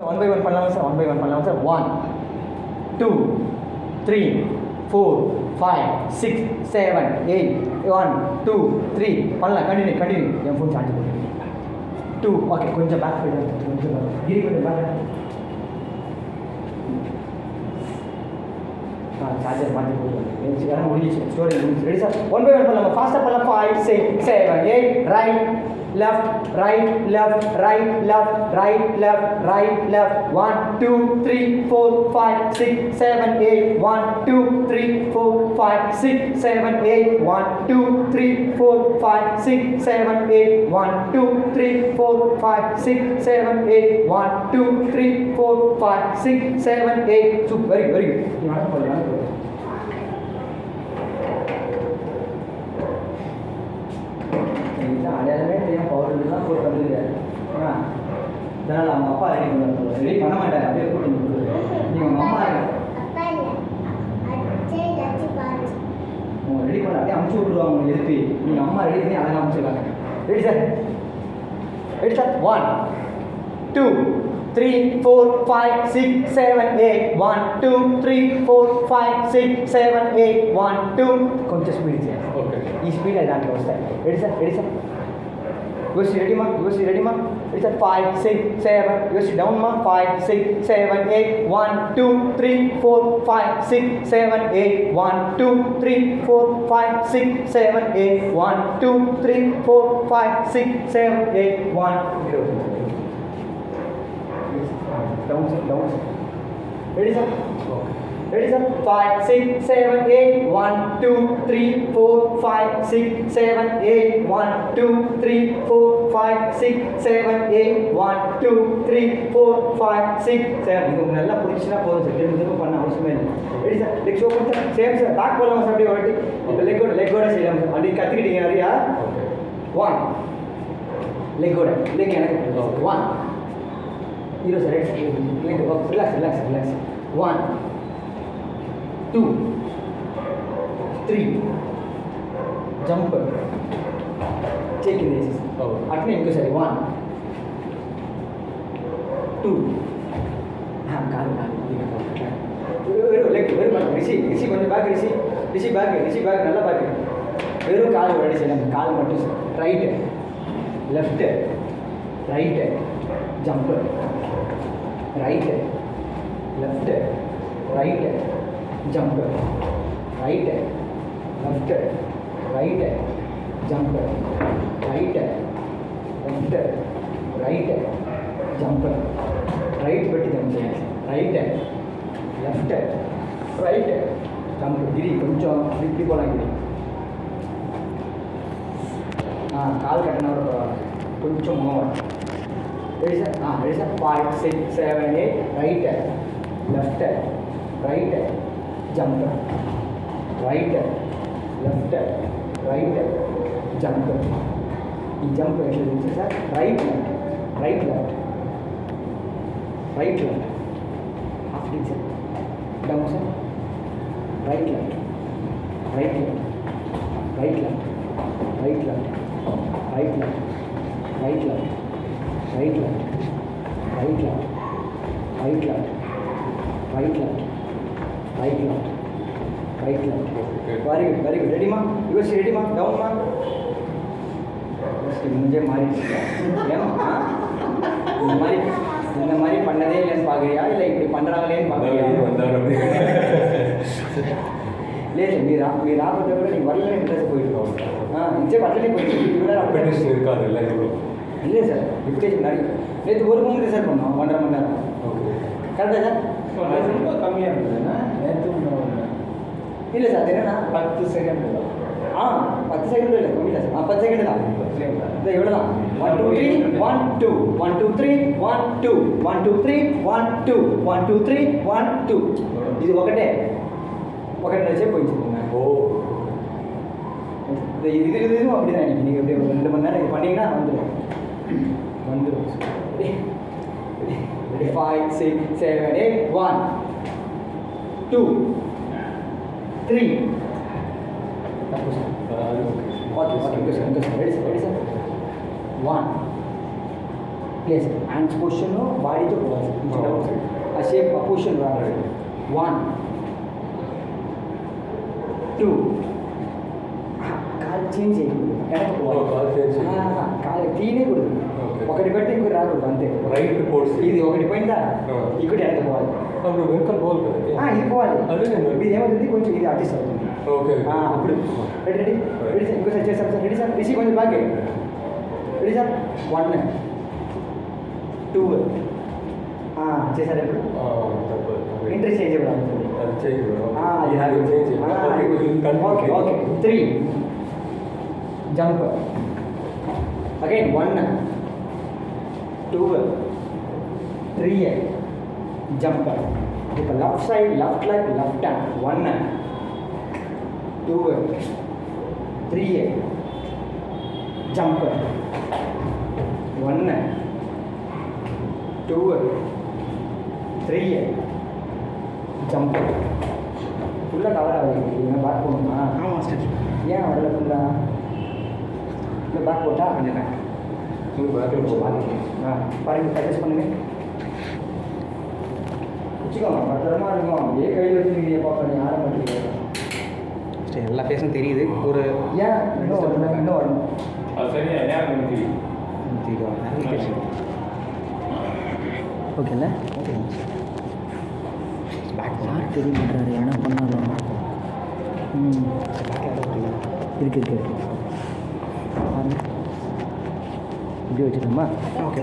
One by one பண்ணலாமா sir? One by one பண்ணலாமா sir? 1 2 3 4 5 6 7 8 1 2 3 பண்ணலாம். கண்டினியூ என் ஃபோன் சார்ஜ் போட்டு 2 ஓகே. கொஞ்சம் பேக் போய்ட்டு கொஞ்சம் பேக் சார்ஜர் மாற்றி போட்டு எல்லாம் முடிஞ்சிச்சு. ஸ்டோரி முடிஞ்சிச்சு. Ready sir? One by one பண்ணலாம். ஃபாஸ்ட்டாக பண்ணலாம். 5 6 7 8 right left right left right left right left right left 1 2 3 4 5 6 7 8 1 2 3 4 5 6 7 8 1 2 3 4 5 6 7 8 1 2 3 4 5 6 7 8 1 2 3 4 5 6 7 8 super very good நீ வாங்க போலாம். அடையாளமே தெரியும் பவுடர்லாம் போட்டு வந்துருக்காரு. இதனால் அவங்க அப்பா ரெடி பண்ண மாட்டார். அப்படியே கூட்டி நீங்கள் உங்கள் அம்மா அவங்க ரெடி பண்ண அப்படியே அமுச்சு விட்ருவாங்க. உங்களுக்கு எதிர்த்து நீங்கள் அம்மா ரெடி பண்ணி அழகாக அமுச்சுருக்காங்க. Ready sir? Ready sir? 1 2 3 4 5 6 7 8 1 2 3 4 5 6 7 8 1 2 కొంచెం స్పీడ్ చేయాలి. ఓకే ఈ స్పీడ్ దాంట్లో వస్తాయి. Ready sir? Ready sir? You see ready మా? యూసి రెడీ మా? Ready sir? 5 6 7 యూసి డౌన్ మా? 5 6 7 8 1 2 3 4 5 6 7 8 1 2 3 4 5 6 7 8 1 2 3 4 5 6 7 8 1 down sir, down sir. Ready sir? Ready sir? 5 6 7 8 1 2 3 4 5 6 7 8 1 2 3 4 5 6 7 8 1 2 3 4 5 6 7 இது நல்லா புடிச்சுனா போதும் சார். திரும்ப பண்ண அவசியமே இல்லை. Ready sir? லெக் ஷோ பண்ணு சார். Same sir. பேக் போடலாம் சார். அப்படியே ஓடி இப்போ லெக்கோட செய்யலாம் சார். அப்படி கத்துக்கிட்டீங்க நிறையா. 1 லெக்கோட லெக் எனக்கு 1 0 sir, relax 1 2 3 jump take in this atne inko sir 1 2 kaal veru rishi konja back rishi back nalla back veru kaal oradi seilam kaal mattum right left right jump right left right jump right left right jump right left right jump right betti jump right left right jump giri koncham இப்படி போலாம் giri கால் கட்டனா கொஞ்சம் move. Ready sir? Ready sir? 5 6 7 8 right left right jump right left right jump. ఈ jump ఎట్లా sir? Right left after sir down sir right left right left right left right left right left right left right left right left right left right left right left right left very good ready ma? You are ready ma? Down ma? मुझे मारी ஏமா இந்த மாதிரி பண்ணதே இல்லைன்னு பார்க்குறியா இல்லை இப்படி பண்ணுறாங்களேன்னு பார்க்குறியா? లేదు మీరు రాకపోతే కూడా నీకు వల్ల ఇంట్రెస్ట్ పోయిట్టుకోవాలి. ఇచ్చే అట్లనే పోయిட்டு இருக்காது இல்லை இல்லை சார் இன்விடேஷன் நிறைய நேற்று ஒரு மணி ரிசர்வ் பண்ணோம் 1.5 மணி நேரம். ஓகே கரெக்டாக சார்? ரொம்ப கம்மியாக இருந்ததுன்னா நேற்று இல்லை சார். அது என்னன்னா 10 செகண்ட் 10 செகண்ட் இல்லை கம்மி தான் சார். 10 செகண்ட் தான் இல்லை எவ்வளோ தான் 1 2 3 1 2 1 2 3 1 2 1 2 3 1 2 1 2 3 1 2 ఇది ఒకటే నచ్చే పోయించుకున్నాங்க. ஓ இதுவும் அப்படி தான். நீங்கள் எப்படி 2 மணி நேரம் இது பண்ணிங்கன்னா வந்துடும். 5 6 7 8 1 2 3 தப்பு சார். ஓகே ரெடி சார் 1 లేదు సార్ హ్యాండ్స్ పొజిషన్ బాడీతో పోవాలి సార్ ఆ షేప్ ఆ పొజిషన్ రావాలి 1 2 కాలు చేంజ్ చేయకూడదు వెనక్కి పోవాలి కాలు తీయకూడదు ఒకటి పెడితే ఇంకోటి రాకూడదు అంతే రైట్ పోర్ట్స్ ఇది ఒకటి పోయిందా ఇంకోటి వెనక్కి పోవాలి వెంకల్ పోవాలి కదా ఇది పోవాలి ఇది ఏమవుతుంది కొంచెం ఇది అడ్జస్ట్ అవుతుంది ఓకే అప్పుడు రెడీ రెడీ రెడీ సార్ ఇంకోసారి చేస్తాం సార్ రెడీ సార్ రిషి కొంచెం బ్యాక్ రెడీ సార్ 1 2 చేశారు ఎప్పుడు ఇంట్రెస్ట్ చేయకూడదు okay okay 3 jump again 1 2 3 jump ఇక left side left leg left hand 1 2 3 jump 1 2 3 jump ஃபுல்லாக கவர் ஆகுது என்ன பேக் போடணுமா ஆமாம் சார் ஏன் வரல ஃபுல்லாக இல்லை பேக் போட்டால் கொஞ்சம் பாருங்க சஜஸ்ட் பண்ணுங்க வச்சுக்கோங்க பத்திரமா இருக்கும் அப்படியே கையில் வச்சுருக்கீங்க பார்ப்பேன் யாரை பண்ணுறீங்க சரி எல்லா பேசும் தெரியுது ஒரு ஏன் இன்னும் வரணும் ஓகேல்ல ஓகே பேக் யார் தெரிய மாட்டாரு என்ன பண்ணாலும் இருக்கு பாருங்க இப்படி வச்சுக்கோமா ஓகே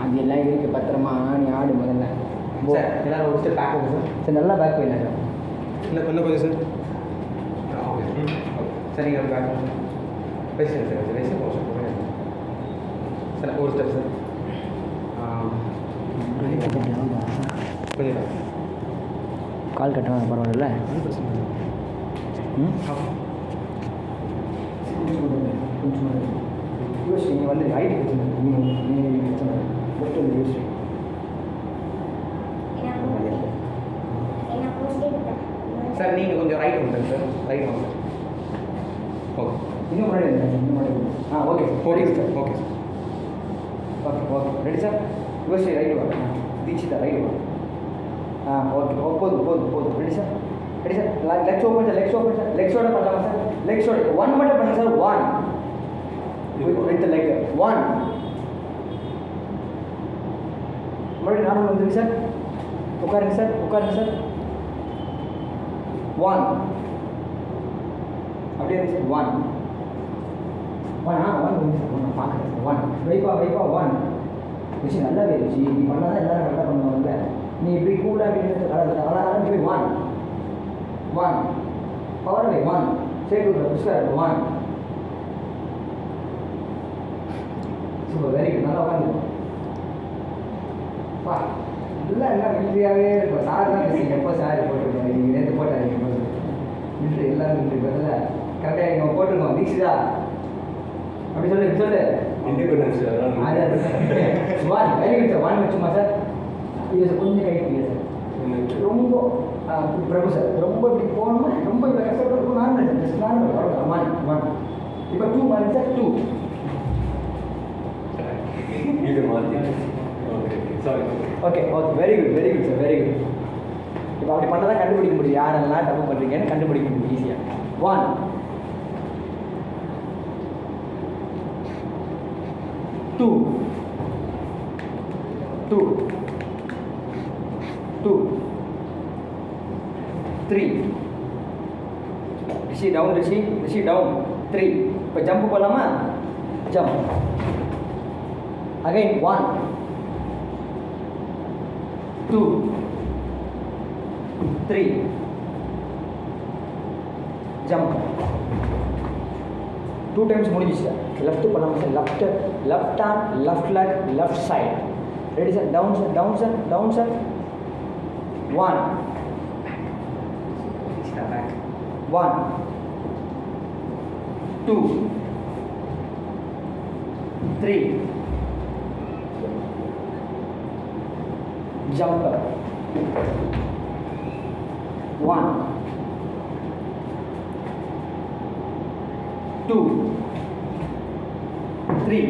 அது எல்லாம் இருக்கு பத்திரமா நீ ஆடு முதல்ல சார் எல்லாரும் ஒரு ஸ்டெப் பேக் சார் சார் நல்லா பேக் போயிடலாம் சார் இல்லை கொஞ்சம் சார் சார் நீங்கள் பேக் பேசுகிறேன் சார் பேச போகிறேன் சார் ஒரு ஸ்டெப் சார் கொஞ்சம் கால் கட்டணும் பரவாயில்ல யோசி நீங்கள் வந்து ஐடி யோசி சார் நீங்கள் கொஞ்சம் ரைட் வந்துங்க சார் ரைட் வாங்க ஓகே இன்னும் முன்னாடி okay okay sir okay sir okay ready sir யோசி ரைட் வாங்க தீட்சிதா ரைட் வாங்க ஓகே போதும் ready sir legs open sir லெக்ஸோட பண்ணலாமா சார் லெக்ஸோட 1 மட்டும் பண்ணுங்க சார் 1 வித் லெக் 1 மறுபடியும் நார்மல் வந்துருங்க சார் உட்காருங்க சார் 1 அப்படியே இருக்கு சார் 1 வந்து சார் நான் பார்க்குறேன் 1 வைப்பா 1 விஷயம் நல்லாவே இருந்துச்சு நீ பண்ணால் தான் எல்லாரும் கரெக்டாக பண்ணுவாங்க நீ இப்படி கூலாக அப்படின்னு அழகாக போய் 1 பவர் வே 1 சரி புஷ்கர் 1 சூப்பர் வெரி குட் நல்லா உட்காந்து பா இல்லை எல்லாம் மிலிட்ரியாகவே இருக்கும் சார் தான் பேசுங்க எப்போ சார் போட்டிருக்கோம் நீங்கள் நேற்று போட்டாங்க மிலிட்ரி எல்லாரும் மிலிட்ரி பதில் கரெக்டாக நீங்கள் போட்டிருக்கோம் தீக்ஷிதா அப்படி சொல்லு இண்டிபெண்டன்ஸ் வெரி குட் சார் 1 வச்சுமா சார் இது கொஞ்சம் கைட்டு சார் ரொம்ப பிரபு சார் ரொம்ப இப்படி போகணுமா ரொம்ப இப்போ கஷ்டப்பட்டு நார்மல் சார் ஜஸ்ட் நார்மல் 1 இப்போ 2 பாருங்க சார் 2 இது மாதிரி okay very good sir very good இப்போ அப்படி பண்ணால் தான் கண்டுபிடிக்க முடியும் யாரெல்லாம் தப்பு பண்ணுறீங்கன்னு கண்டுபிடிக்க முடியும் ஈஸியாக 1 2 3 ரிஷி டவுன் 3 இப்போ ஜம்ப் போகலாமா ஜம்ப் அகைன் 1 2 3 ஜம்ப் 2 டைம்ஸ் முடிஞ்சிச்சு லெஃப்ட் பண்ணாமல் sir left arm left leg left side ready sir down sir 1 2 3 jump 1 2 3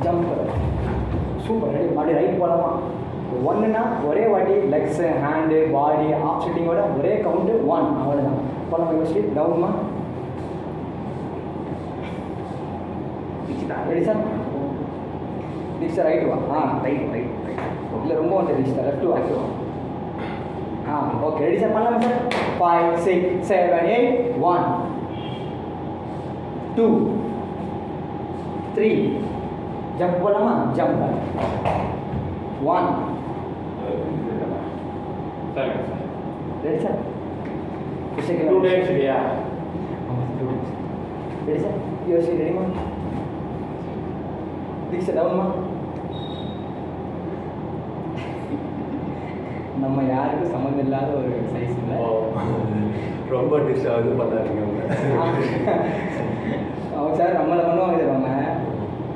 jump. Super. Ready. மறுபடியும் ரைட் போகலாமா? ஒன்றுனா ஒரே வாட்டி லெக்ஸு ஹேண்டு பாடி ஆஃப் ஷூட்டிங்கோட ஒரே கவுண்ட்டு 1. அவ்வளோதான். போகலாமா? யோசிச்சு டவுன்மா. Ready sir? டிக்ஸ் ரைட் வா. ரைட் இல்லை ரொம்ப வந்து டிக்ஸ் லெஃப்ட் வா. ஓகே. Ready sir? பண்ணலாமா சார்? 5 6 7 8 1 2 3 ஜம்ப் போகலாமா? ஜம்ப் 1. Ready sir? 2 times இல்லையா? Ready sir? யோசி. ரெடிமா? டிக்ஸ் டவுன்மா. நம்ம யாருக்கும் சம்மந்தம் இல்லாத ஒரு சைஸ் இல்லை. ரொம்ப டிஷ் ஆகுது பண்ணாதீங்க அவங்க சார் நம்மளை பண்ணுவாங்க சார். அவங்க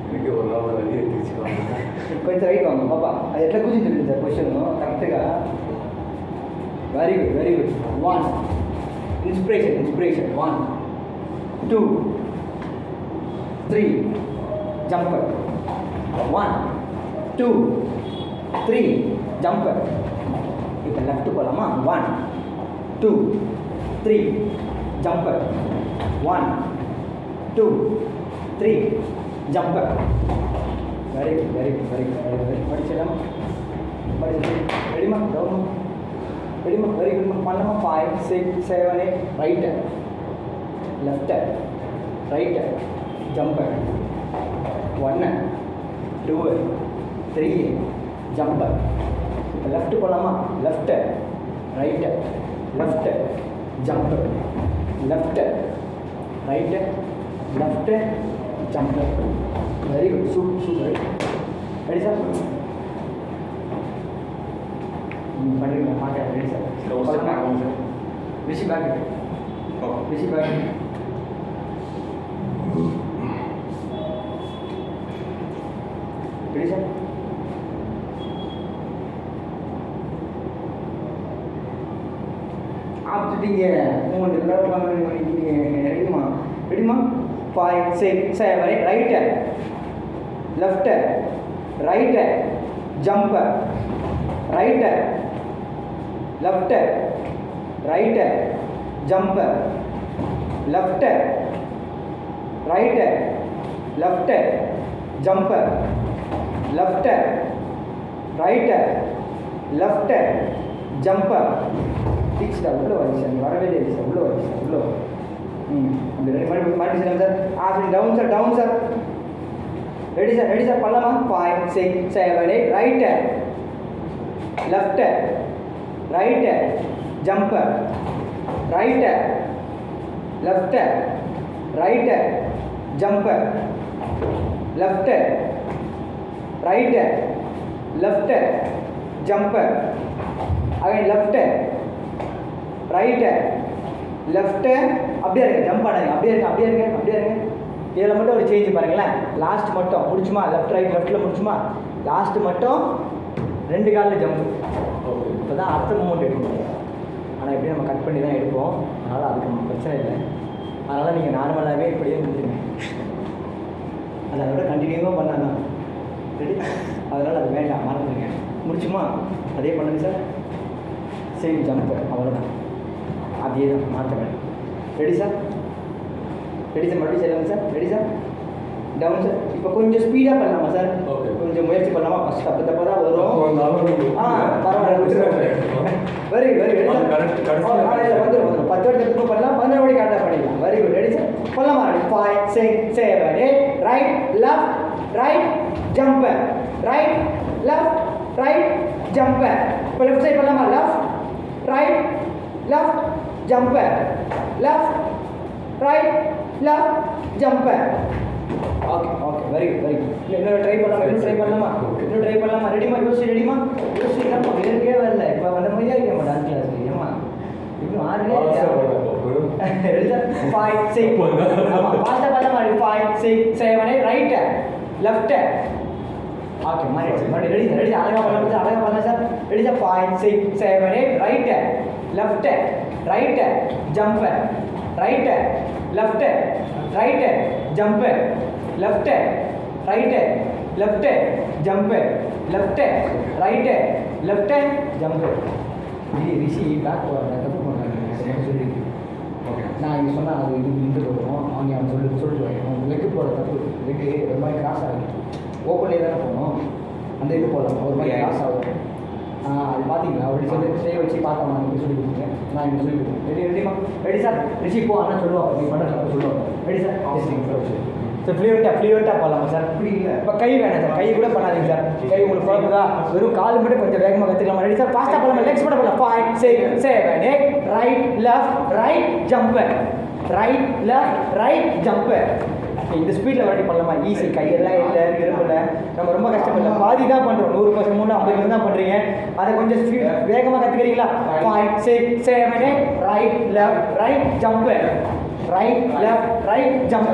எனக்கு ஒரு நாள் வெளியே எடுத்துச்சுவாங்க. கொஞ்சம் ரைட் வாங்க பாப்பா. அது எట్లా కూర్చుంటుంది సార్ క్వశ్చన్ కరెక్ట్గా. Very good 1 inspiration 1 2 3 jump 1 2 3 jump. இப்போ லெஃப்ட் போகலாமா? 1 2 3 ஜம்ப் 1 2 3 ஜம்ப். Very good. படிச்சிடலாமா? ரெடிமா? டவுன். ரெடிமா? வெரி குட்மா. பண்ணலாமா? 5 6 7 8 right left right jump 1 2 3 jump. இப்போ லெஃப்ட் போகலாமா? Left right left jump left right left jump. Very good. Super. Ready sir? பண்ணுறீங்களா? பார்க்க. Ready sir? Rishi back. Ready sir? ஆப்டிங்க மூணு ரெடிமா? 5 6 7 8 right left right jump right left right jump left right left jump left right left jump. டிக்ஸ் தான் உள்ள வந்து sir. வரவே இல்லை சார். உள்ள வந்து சார். உள்ள அப்படி ரெடி பண்ணி சார். சரி டவுன் சார். Ready sir? பண்ணலாமா? 5 6 7 8 right left right jump right left right jump left right left jump again left right left. அப்படியே இருங்க. ஜம்ப் ஆடாதீங்க. அப்படியே இருங்க. இதில் மட்டும் ஒரு சேஞ்ச் பாருங்களேன். லாஸ்ட் மட்டும் முடிச்சுமா? லெஃப்ட் ரைட் லெஃப்ட்டில் முடிச்சுமா? லாஸ்ட்டு மட்டும் 2 காலில் ஜம்ப். இப்போ தான் அடுத்த மூமெண்ட் எடுக்கணும். ஆனால் எப்படியும் நம்ம கட் பண்ணி தான் எடுப்போம். அதனால் அதுக்கு பிரச்சனை இல்லை. அதனால் நீங்கள் நார்மலாகவே இப்படியே முடிச்சுங்க. அதை விட கண்டினியூவாக பண்ணாதான் ரெடி. அதனால் அது வேண்டாம், மறந்துடுங்க. முடிச்சுமா? அதே பண்ணுங்க சார். Same jump. அவ்வளோதான். அதே தான், மாற்ற வேண்டாம். Ready sir? மறுபடியும் செய்யலாமா sir? Ready sir? Down sir. இப்போ கொஞ்சம் ஸ்பீடாக பண்ணலாமா சார்? கொஞ்சம் முயற்சி பண்ணலாமா? ஃபஸ்ட் தப்பு தான் வரும். பரவாயில்ல. Very good. வந்துடும் 10 வாட்டி எடுத்து பண்ணலாம். 15 வாட்டி கரெக்டாக பண்ணிடலாம். Very good. Ready sir? பண்ணலாமா? 5 6 7 8 right left jump right left jump. இப்போ லெஃப்ட் சைட் பண்ணலாமா? Left jump left jump. Okay very good. இன்னொரு ட்ரை பண்ணலாமா? ரெடிமா? ரெடிமா? நம்ம வேறுக்கே வரல. இப்போ வந்த மாதிரியா இருக்கேன் டான்ஸ் கிளாஸ். ஏமா இன்னும் 6 ரெடி சார்? 5 6 ஆமாம் ஃபாஸ்ட்டாக பண்ணலாமா? 5 6 7 8 ரைட்டு லெஃப்ட்டு. ஓகே மறுபடியும் ரெடி அழகாக பண்ணலாம் sir. Ready sir? 5 6 7 8 right left jump right left jump left left, jump, left, right, left, jump. ரிஷி பேக் போகிறாங்க தப்பு பண்ணுறாங்க சொல்லி ஓகே நான் இங்கே சொன்னால் அது இது நின்று போடுவோம் அவங்க அவன் சொல்லிட்டு அவங்க லெக்கு போட தப்பு லெக்கு ஒரு மாதிரி கிராஸ் ஆகுது ஓப்பன்லேயே தானே போகணும் அந்த இது போடலாம் ஒரு மாதிரி கிராஸ் ஆகும் அது பார்த்தீங்களா அப்படி சொல்லி ஸ்டே வச்சு பார்த்தோம் நான் இப்படி சொல்லி கொடுத்துருங்க நான் இங்கே சொல்லி கொடுத்துருக்கேன் ரெடிமா ரெடி சார் ரிஷி போ அண்ணா சொல்லுவாங்க நீ பண்ணுறது சொல்லுவாங்க ரெடி சார் சார் ஃப்ளூவெண்ட்டாக போகலாமா சார் அப்படி இல்லை இப்போ கை வேணாம் சார் கை கூட பண்ணாதீங்க சார் கை உங்களுக்கு குழம்புதா வெறும் கால் மட்டும் கொஞ்சம் வேகமாக கற்றுக்கலாம் ரெடி சார் ஃபாஸ்ட்டாக போகலாம் லெக்ஸ் மட்டும் போகலாம் 5 6 7 8 right left right jump right left right jump இந்த ஸ்பீடில் வண்டி பண்ணலாமா ஈஸி கையெல்லாம் இல்லை திரும்பல நம்ம ரொம்ப கஷ்டப்படல பாதி தான் பண்ணுறோம் 100% 50% தான் பண்ணுறீங்க அதை கொஞ்சம் ஸ்பீட் வேகமாக கற்றுக்கிறீங்களா 5 6 7 8 right left right jump right left right jump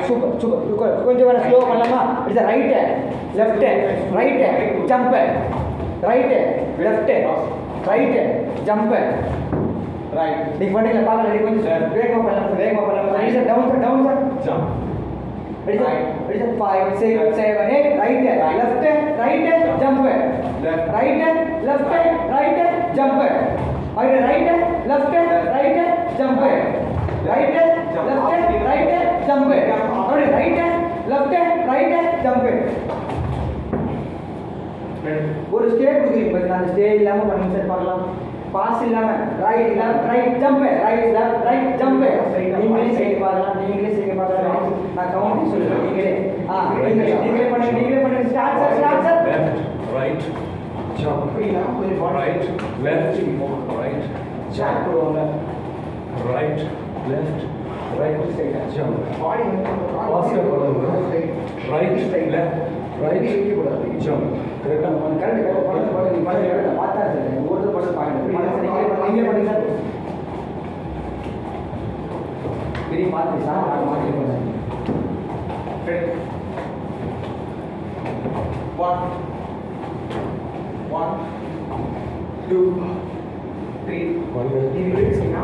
super கொஞ்சம் வேறு ஸ்லோ பண்ணலாமா இது right left right jump right left right jump right நீங்கள் பண்ணிக்கல பார்க்கலாம் கொஞ்சம் வேகமாக பண்ணலாம் right sir down sir jump ready sir 5 6 7 8 right left right jump right left right jump right left right jump right left right jump அப்படியே right left right jump ஒரு stay கொடுக்குறீங்க அந்த ஸ்டே இல்லாமல் பண்ணுங்க சார் பார்க்கலாம் பாஸ் இல்லாமல் right left right jump right left right jump நீங்களே செய்ய பார்க்கலாம் நான் கவுண்ட் சொல்லுவேன் நீங்களே பண்ணுங்க start sir right jump right left right jump right left right jump faster போடுங்க right left right jump கரெக்ட்டா கரெக்ட் பார்த்தா சார் ஒரு படம் பாருங்க நீங்க பண்ணுங்க சார் பெரிய பார்த்து சார் நான் மாதிரி பண்ணுங்க 1 2 3 நீங்க பேசுறீங்க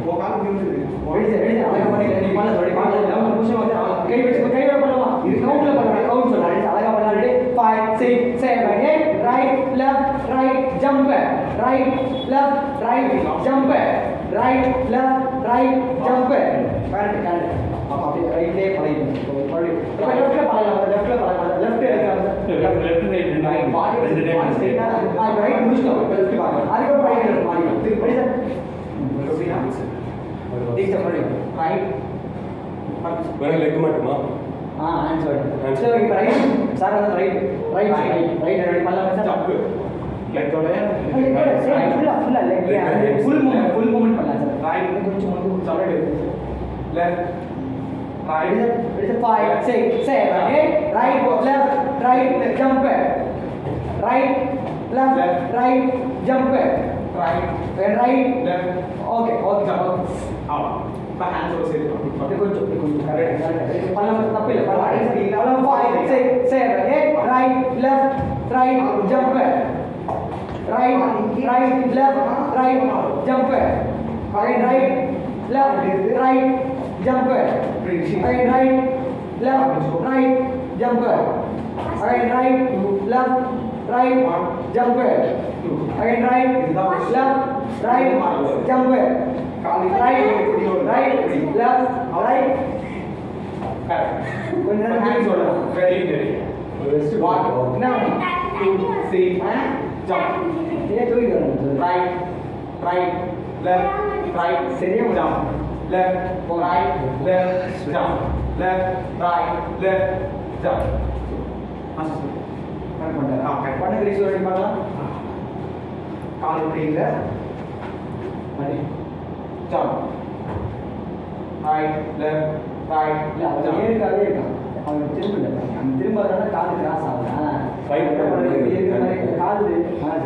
वो काम क्यों नहीं वेट अलग பண்ணி நீ பண்ண ரெடி பண்ணல நம்ம நிமிஷம் வந்து கை வச்சு கை வர பண்ணலாமா இது கவுண்ட்ல பண்ணலாம் கவுண்ட் சொல்றேன் அழகா பண்ணலாம் ready 5 6 7 8 right left right jump right left right jump right left right jump correct அப்ப அப்படியே ரைட்லயே பழைய லெஃப்ட்ல பழைய லெஃப்ட் லெஃப்ட் ரைட் பாடி ரைட் முடிச்சோம் லெஃப்ட் பாருங்க அதுக்கு ரைட் மாறி திருப்பி சார் ठीक है राइट वेरे लेग மட்டுமா आंसर सर ये राइट सर राइट रेडी பண்ணலாம் சார் ஜம்ப் லெக்கோட ஃபுல்லா லெக் ஃபுல் மூவ்மென்ட் பண்ணலாம் சார் ரைட் கொஞ்சம் வந்து solid left right it's 5 6 7 8 right left right jump right left right jump right left okay out but hands over side கொஞ்சம் correct பண்ணலாம் தப்பு இல்ல பண்ணலாம் 5 6 7 8 right left right jump right left right jump right left right jump right left right jump right left right jump again right left right jump right left right கொஞ்ச நேரம் hands ஓடலாம் ready rest 1 now 2 3 jump ये तो ही करना right left right சரியா jump left right left jump left right left jump correct பண்ண Greece ready பண்ணலாம் கால் இப்படி இல்ல மடி ஜம்ப் ரைட் லெஃப்ட் ரைட் இல்ல ஏறிக்காவே இருக்கான் அவன் திரும்பறதான கால் கிராஸ் ஆகுது ஃபைட் பண்ணி கால் சார்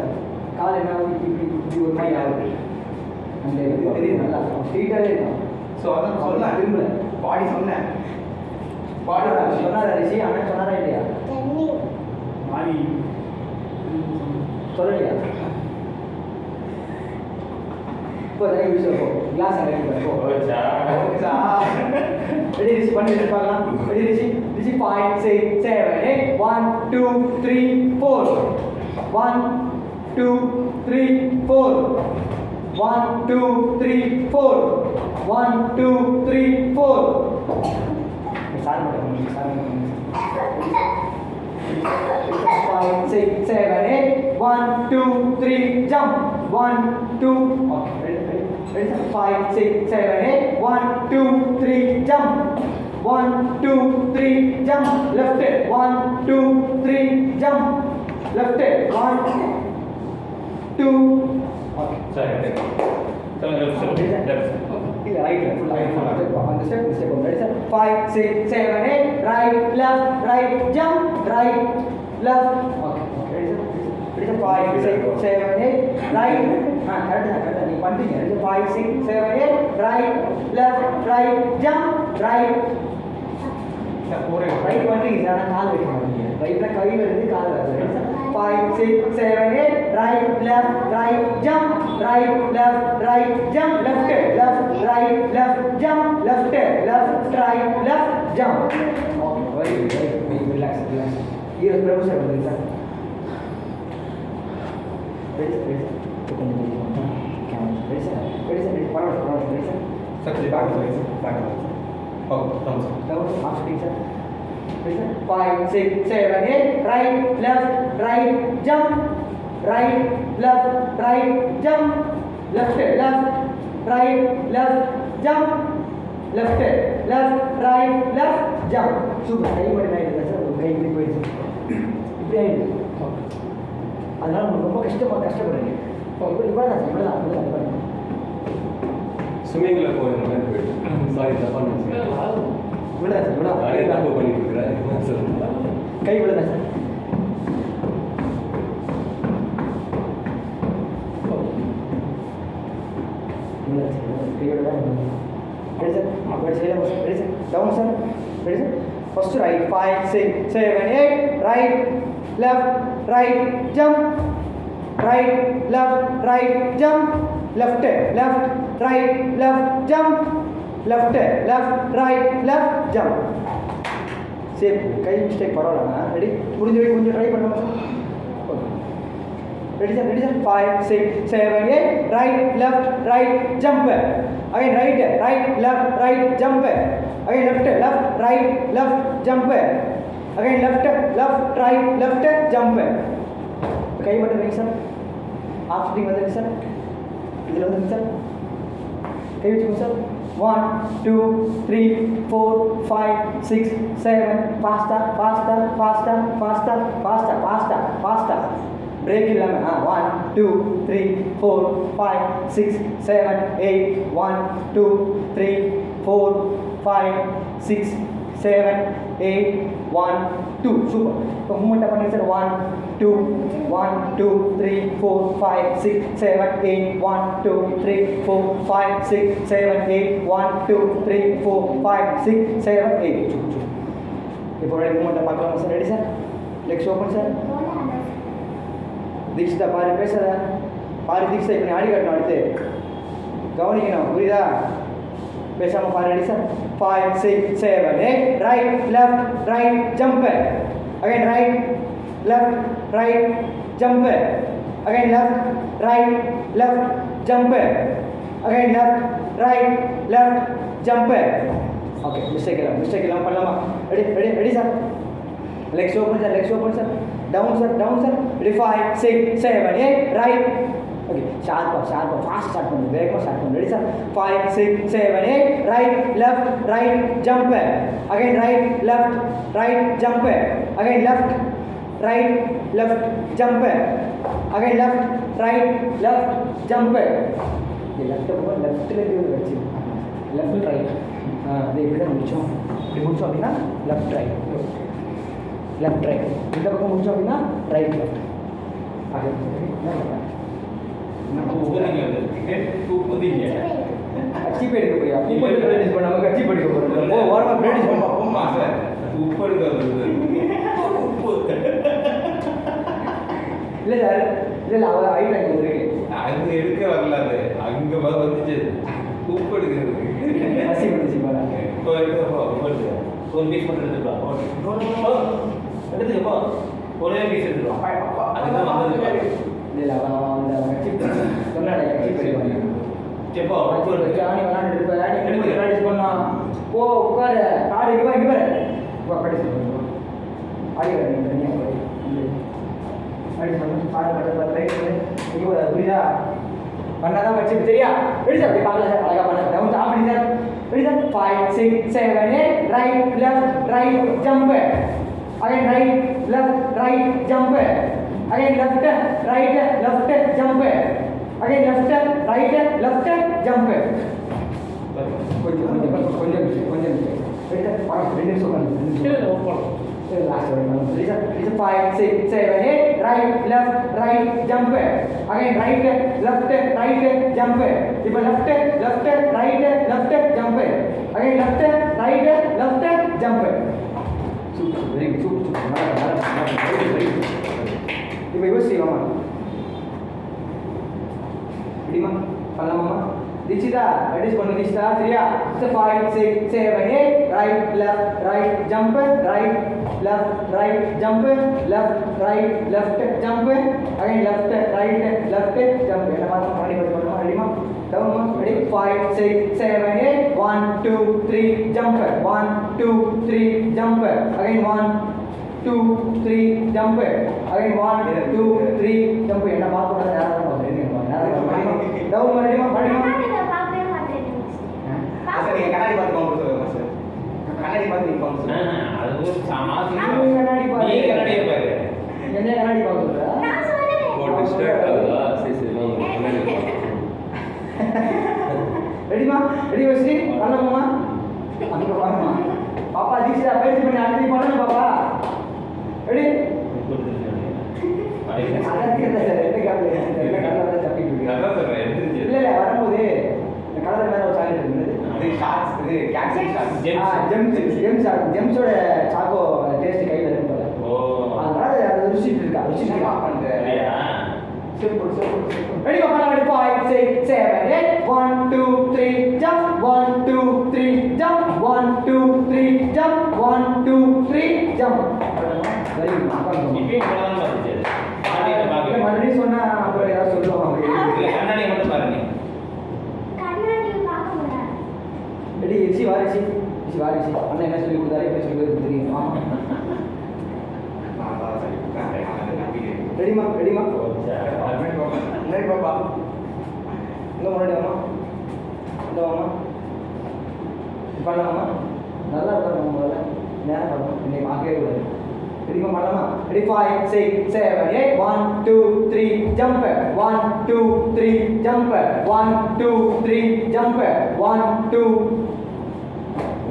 கால் என்ன இப்படி ஒரு மாதிரி ஆகுது அந்த இது தெரியுது நல்லா ஸ்ட்ரெயிட்டாவே இருக்கான் ஸோ அதான் சொல்ல திரும்பல பாடி சொன்னேன் பாடி சொன்னாரா ரிஷி அண்ணன் சொன்னாரா இல்லையா பாடி சொல்லலையா இப்போ நிறைய விஷயம் போ கிளாஸ் அடைக்க போ ரெடி ரிஷி பண்ணி பார்க்கலாம் ready Rishi This is 5, 6, 7, 8. 1, 2, 3, 4. 1, 2, 3, 4. 1, 2, 3, 4. 1, 2, 3, 4. 5, 6, 7, 8. 1, 2, 3, jump. 1, 2. Okay, ready? 5, 6, 7, 8. 1, 2, 3, jump. 1, 2, 3, jump. Left it. 1, 2, 3, jump. Left it. 1, 2. Okay. Sorry. Left. Right. On the step. Ready, sir? 5, 6, 7, 8. Right, left, right, jump. Right, left. Okay. Ready, sir? 5, 6, 7, 8. Right. Correct. You continue. Ready, 5, 6, 7, 8. Right, left, right, jump. Right. Right 20 is not a call. Right, like I will call. 5, 6, 7, 8. Right, left, right, jump. Right, left, right, jump. Left, right, left, jump. Left, right, left, jump. Okay, very relax. Here, professor, sir. Ready, sir. 5, 6, 7, 8. Right, left, right, jump. Right, left, right, jump. Left, right, left, jump. Left, right, left, jump. Super. Kay mo na ito, sir. Kay mo ito. Ibrahim. அதனால உங்களுக்கு ரொம்ப கஷ்டப்படுறீங்க. இவ்வளோதான். ஸ்விம்மிங்கில் போயிருந்தேன். Sorry தப்பா நினைச்சேன். விடாது நிறைய தப்பு பண்ணிட்டு இருக்கிறேன் சொல்லுங்க. கை விடுதா sir. Down, sir. Ready, sir? First right, 5, 6, 7, 8. Right, left, right, jump. Right, left, right, jump. Left, right, left, jump. Left, right, left, jump. Same. Kay mistake பரவாயில்லை. Ready? முடிஞ்ச வரைக்கும் கொஞ்சம் ட்ரை பண்ணுங்க. Ready, sir? 5, 6, 7, 8. Right, left, right, jump. Again right, left, right, jump. Again left, right, left, jump. Again left, right, left, jump. கை மட்டும் வைங்க sir. Of sting வந்துருங்க sir. இதில் வந்துருங்க சார். கை வச்சுக்கோங்க சார். 1, 2, 3, 4, 5, 6, 7. Faster. Break இல்லாம 1, 2, 3, 4, 5, 6, 7, 8. 1, 2, 3, 4, 5, 6, 7, 8. 1, 2. Super. இப்போ moment பண்ணுங்க sir. 1, 2, 1, 2, 3, 4, 5, 6, 7, 8. 1, 2, 3, 4, 5, 6, 7, 8. 1, 2, 3, 4, 5, 6, 7, 8. இப்போ மூமெண்ட் பார்க்கலாம் சார். Ready sir? Legs open sir. Dikshita பாரு பேசுறத பாரு. தீக்ஷிதா இப்போ ஆடி காட்டணும். அடுத்து கவனிக்கணும். புரியுதா? பேசாமல் பாரு. Ready sir? 5, 6, 7, 8. Right, left, right, jump. Again right, left, right, jump. Again left, right, left, jump. Again left, right, left, jump. Okay, mistake இல்லாம பண்ணலாமா? Ready sir? Legs open sir. Down sir. Ready? 5, 6, 7, 8. Right. Okay, sharp, fast start பண்ணுங்க. வேகமா start பண்ணுங்க. Ready sir? 5, 6, 7, 8. Right, left, right, jump. Again right, left, right, jump. Again left, right, left, jump. Again left, right, left, jump. left இருந்து வெச்சு left right. இது இப்படி தான் முடிச்சோம். இப்படி முடிச்சோம் அப்படின்னா left right. இந்த பக்கம் முடிச்சோம் அப்படின்னா right left. அச்சீப் எடுக்க போறியா? ப்ராக்டிஸ் பண்ண நமக்கு அச்சீப் எடுக்க போறோம். ஓ வாரமா ப்ராக்டிஸ் பண்ணோம். ஆமா சார். உப்பு எடுக்கிறது. இல்ல சார். இல்ல அவ ஐட்டம் இங்க இருக்கு. அங்க எடுக்க வரல அது. அங்க வந்துச்சு. உப்பு எடுக்கிறது. அச்சீப் பாருங்க. இப்போ எடுக்க ஒரு பீஸ் மட்டும் எடுத்துக்கலாம் எடுத்துக்க போ ஒரே பீஸ் எடுத்துக்கலாம் அதுதான் வந்தது இல்லை அவன் அந்த சிப் சொன்னாடே சிப் செப்போ ஆணி விளாண்டு இருப்ப ப்ராக்டிஸ் பண்ணா போ உட்காரு காடு இங்கே இங்கே ப்ராக்டிஸ் பண்ணு ஆடி வரீங்க தனியாக ப்ராக்டிஸ் பண்ணு பாட ரைட் இங்கே புரியுதா பண்ணாதான் வச்சு சரியா ரெடி சார் அப்படி பார்க்கல சார் அழகாக பண்ண டவுன் ஆஃப் பண்ணி sir ready sir 5 6 7 8 right left right jump again right left right jump again left right left jump again left right left jump கொஞ்சம் ரெடி சார் ரெண்டு நிமிஷம் உட்காந்து last one. It's 5 6 7 8 right left right jump again right left jump இப்போ left right left jump again left right left jump super very good super இப்போ யோசி மாமா ரெடிமா பண்ணலாமா Dikshita, practice பண்ணு Dikshita சரியா 5 6 7 8 right jump right left jump left right left jump again left right left jump என்ன மாதிரி பண்ணி பண்ணனும் ரெடிமா டவுன் மா ready 5 6 7 8 1 2 3 jump 1 2 3 jump again 1 2 3 jump again 1 2 3 jump என்ன பார்க்கணும் நேரா பாருங்க டவுன் மா ரெடிமா படிமா நீங்க கண்ணாடி பார்த்து கவுண்ட் சொல்லுங்க சார் கண்ணாடி பார்த்து நீங்க கவுண்ட் சொல்லுங்க அது ஒரு சாமாசி கண்ணாடி பாரு நீ கண்ணாடியை பாரு என்ன கண்ணாடி பார்க்க சொல்ற நான் சொல்றேன் போட்டு ஸ்டார்ட் ஆகுதா சரி வாங்க ரெடிமா ரெடி வச்சி பண்ணலாமா அங்க பாருமா பாப்பா தீக்ஷா பயிற்சி பண்ணி அடுத்து பண்ணணும் பாப்பா ரெடி அதான் கேட்டேன் சார் என்ன கேப்ல என்ன கலர்ல தப்பிட்டு இருக்கு அதான் சொல்றேன் எடுத்துச்சு இல்ல வரும்போது இந்த கலர் மேல ஒரு சாக்லேட் இருந்தது இது ஷார்ட்ஸ் இது கேப்சூல் ஷார்ட்ஸ் ஜெம்ஸோட சாக்கோ டேஸ்ட் கையில இருக்கு போல ஓ அதனால அது ருசிட்டு இருக்கா ருசிட்டு என்ன பண்ற சரியா சிம்பிள் ரெடி பாப்பா ready 5 6 7 8 1 2 3 jump 1 2 3 jump 1 2 3 jump 1 2 3 jump very good பாப்பா இப்பயும் போலாம் வந்துச்சு கண்ணாடியை பாக்க மறுபடியும் சொன்னா அப்புறம் ஏதாவது சொல்லுவாங்க கண்ணாடியை மட்டும் பாரு நீ கண்ணாடி பார்க்க முடியாது ரெடி இசி வாரிசி அண்ணா என்ன சொல்லி கொடுத்தாரு எப்படி சொல்லி கொடுத்தாரு தெரியும் ஆமா ரெடிமா நெய் பாப்பா இந்த முன்னாடி வாமா இந்த வாமா பண்ணலாமா நல்லா இருக்கணும் முதல்ல நேரம் பண்ணணும் இன்னைக்கு பார்க்கவே கூடாது ரெடிமா பண்ணலாமா ரெடி 5 6 7 8 1 2 3 jump 1 2 3 jump 1 2 3 jump 1 2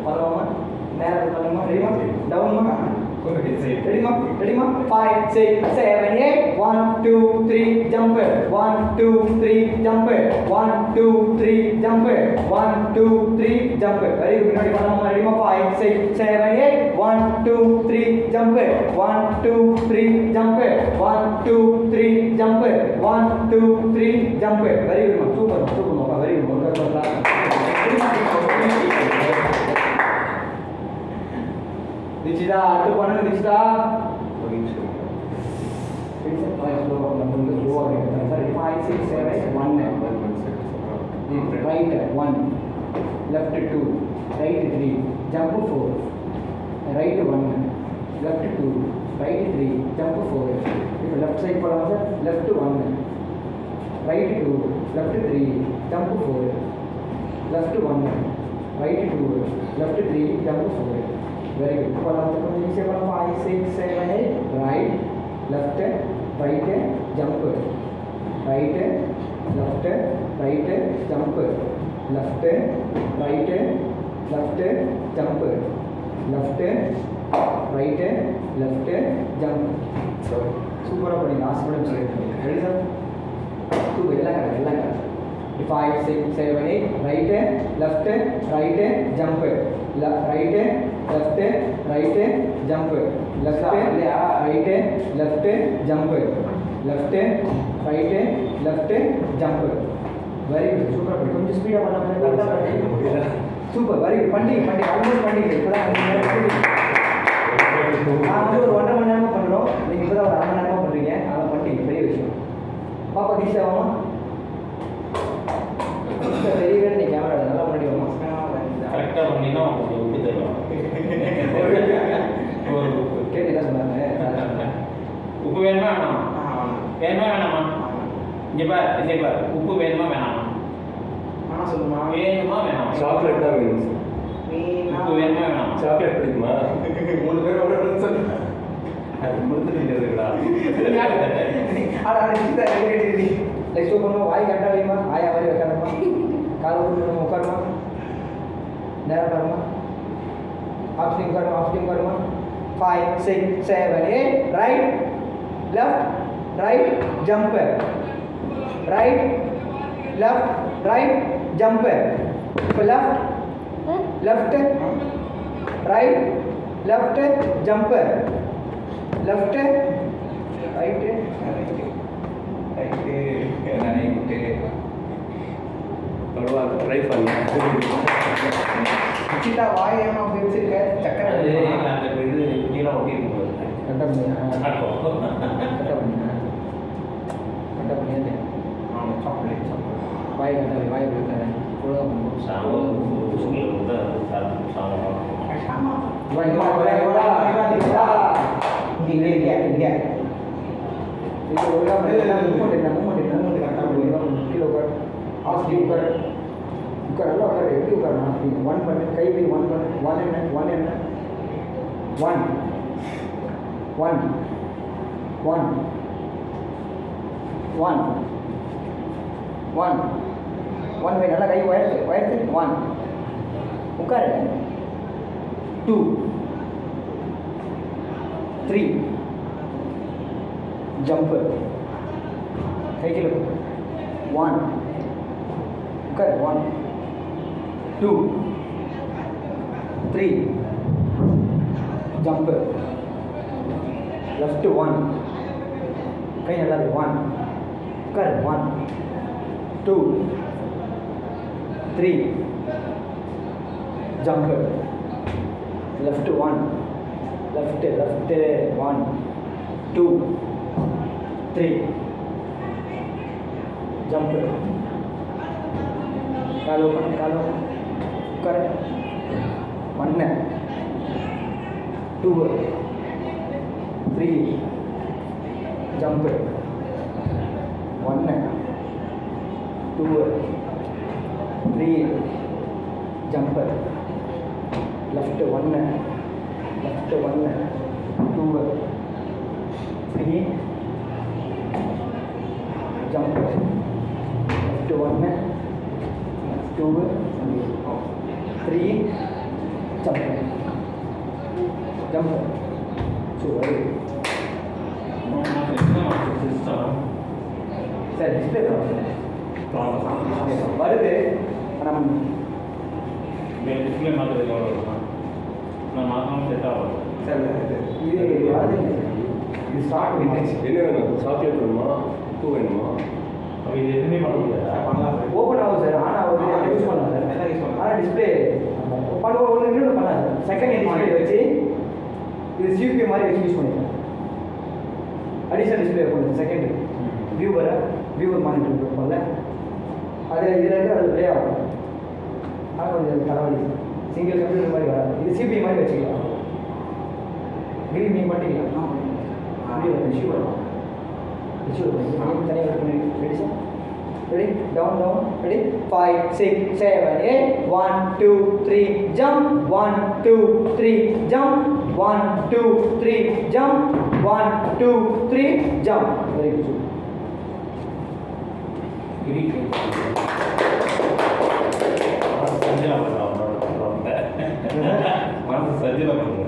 பண்ணலாமா நேரம் பண்ணலாமா ரெடிமா டவுன்மா ரெடிமா 5 6 7 8 1 2 3 jump 1 2 3 jump 1 2 3 jump 1 2 3 jump very good முன்னாடி பண்ணலாமா ரெடிமா 5 6 7 8 1 2 3 jump 1 2 3 jump 1 2 3 jump 1 2 3 jump very good super very good Dikshita, அடுத்து பண்ணு Dikshita. ஒரு நிமிஷம் ஸ்லோவா இருக்கு sir 5 6 7 1 right 1 left 2 right 3 jump 4 right 1 left 2 right 3 jump 4 இப்போ left side போலாம் sir left 1 right 2 left 3 jump 4 left 1 right 2 left 3 jump 4 very good போலாம் sir கொஞ்சம் ஈஸியா போலாம் 5 6 7 8 right left right jump right left right jump left right left jump left right left jump சூப்பரா பண்ணி last கூட ready sir 2 எல்லாம் correct 5 6 7 8 right left right jump right left right jump left right left jump left right left jump very good super கொஞ்சம் speedo பண்ணா super very good பண்டிகை almost பண்டிகை இப்போதான் நான் வந்து ஒரு 1.5 மணி நேரமாக பண்ணுறோம் நீங்கள் இப்போ தான் ஒரு 1/2 மணி நேரமாக பண்ணுறீங்க அதான் பண்டிகை பெரிய விஷயம் பாப்பா டீச்சர் ஆகுமா தெரியவே நீ கேமரா நல்லா முன்னாடி வருமா கரெக்டாக பண்ணினா உங்களுக்கு எப்படி தெரியும் கேட்டு என்ன சொன்னாங்க உப்பு வேணுமா வேணாமா வேணுமா வேணாமா இங்கே பார் உப்பு வேணுமா வேணாமா ஆனால் சொல்லுமா வேணுமா வேணாமா சாக்லேட் தான் வேணும் சார். உப்பு வேணுமா வேணாமா சாக்லேட் பிடிக்குமா 3 பேர் ஒன்று சொல்லு அது முடிச்சுட்டு இருக்குடா நெக்ஸ்ட் பண்ணுவோம் வாய் கரெக்டாக வைமா ஆயா மாதிரி வைக்காதம்மா கால் விட்டு உட்காருமா நேரம் பாருமா ஆப்ஷன் உட்காருமா 5 6 7 8 right left right jumper right left right jumper இப்போ left right left jumper left right பரவாயில்ல ட்ரை பண்ணேன் சிட்டா வாய் ஏமா அப்படி வச்சிருக்க சக்கரை அது அந்த இது கீழே ஒட்டி இருக்கும் கரெக்டாக பண்ணியா சாக்லேட் வாய் கரெக்டாக வாய் கொடுத்தேன் ஒன் பண்ணு கை வை ஒன் பண்ணு ஒன் என்ன one one one one one one வை நல்லா கை உயர்த்து ஒன் உட்காரு 2 3 ஜம்ப் கை கீழே 1 உட்காரு 1 2 3 ஜம்ப் லெஃப்ட் 1 கை நல்லா 1 உட்காரு 1 2 3 jump left 1 left 1 2 3 jump कालो कर 1 2 3 jump 1 2 3 jump left 1 2 3 jump left 1 2 3 jump so sir display வருது நம்ம டிஸ்பிளே மாற்றுறது எவ்வளோ இருக்கும் நான் மாற்றணும் செட் ஆகும் சார் இது வருது இது ஸ்டார்ட் என்ன வேணும் சாக்லேட் வேணுமா பூ வேணுமா அப்போ இது எதுவுமே பண்ண முடியாது பண்ணலாம் சார் ஓப்பன் ஆகும் சார் ஆனால் ஆகுது யூஸ் பண்ணலாம் சார் எல்லாம் யூஸ் பண்ணலாம் ஆனால் டிஸ்பிளே பண்ணுவோம் ஒன்று இன்னொன்று பண்ணலாம் சார் செகண்ட் டிஸ்பிளே வச்சு இது சியூபி மாதிரி வச்சு யூஸ் பண்ணிக்கலாம் அடிஷனல் டிஸ்பிளே பண்ணுறது செகண்ட் வியூவர் மானிட்டர் கொடுப்போம்ல அது இதில் இருக்கிற அது ப்ளே ஆகும் ஆனால் கொஞ்சம் தலைவலி சிங்கிள் கம்ப்யூட்டர் மாதிரி வராது இது சிபி மாதிரி வச்சுக்கலாம் கிரீன் நீங்கள் பண்ணிக்கலாம் இஷ்யூ வரும் இஷ்யூ வரும் தனியாக பண்ணி ready sir ready down ready 5 6 7 8 1 2 3 jump 1 2 3 jump 1 2 3 jump 1 2 3 jump very good மனசு சஜில பண்ணுங்க